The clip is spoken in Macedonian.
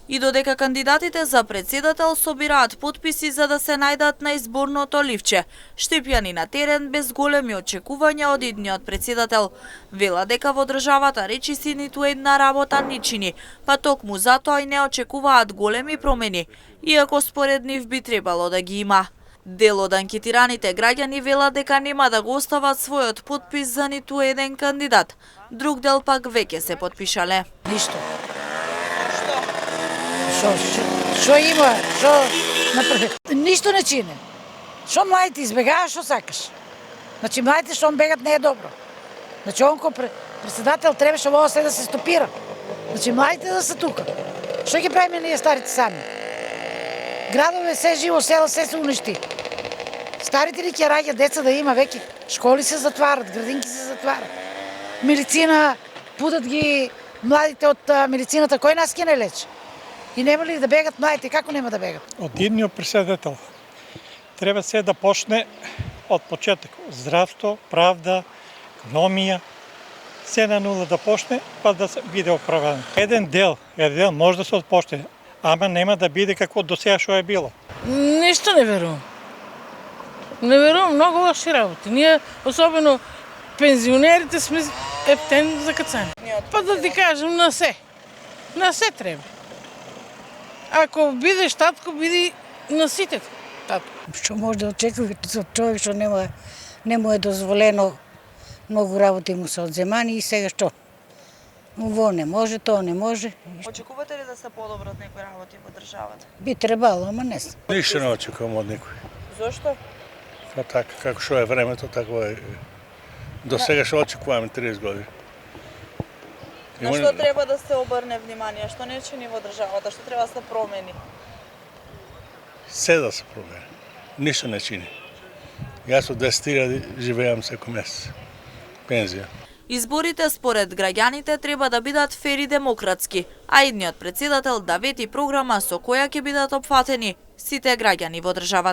И додека кандидатите за председател собираат потписи за да се најдат на изборното ливче, Штипјани на терен без големи очекувања од идниот председател. Вела дека во државата речиси ниту една работа не чини, па токму затоа и не очекуваат големи промени, иако според нив би требало да ги има. Дел од анкетираните граѓани вела дека нема да го остават својот потпис за ниту еден кандидат. Друг дел пак веќе се потпишале. Ништо. Што има, што направи? Ништо не чини. Што младите избегаат, што сакаш? Значи младите што бегат не е добро. Значи он ко председател требаше ово се да се стопира. Значи младите да се тука. Што ги правиме ние старите сами? Градове се живо, село се уништи. Старите ли ќе раѓа деца да има веќе? Школи се затварат, градинки се затварат. Медицина, пудат ги младите од медицината, кој нас ќе не лечи? И нема ли да бегат младите? Како нема да бегат? Од идниот председател треба се да почне од почеток. Здравство, правда, економија, се на нула да почне, па да се биде оправен. Еден дел може да се отпочне, ама нема да биде како до сега што е било. Ништо не верувам. Не верувам, многу лоши работи. Ние, особено пензионерите, сме ептени закацани. Па да ти кажем, на се. На се треба. Ако бидеш татко, биди на сите татко. Што може да очекува од човек што не му е дозволено, многу работи му се одземани и сега што? Ово не може, тоа не може. Очекувате ли да се подобрат некои работи во државата? Би требало, ама не. Ништо не очекувам од никој. Зошто? Па така, како што е времето, тако е. До сега што очекуваме 30 години. На што треба да се обрне внимание? Што не чини во државата? Што треба да се промени? Се да се промени. Ништо не чини. Јас од 10.000 живеам секој месец. Пензија. Изборите според граѓаните треба да бидат фер и демократски, а идниот председател да вети програма со која ќе бидат опфатени сите граѓани во државата.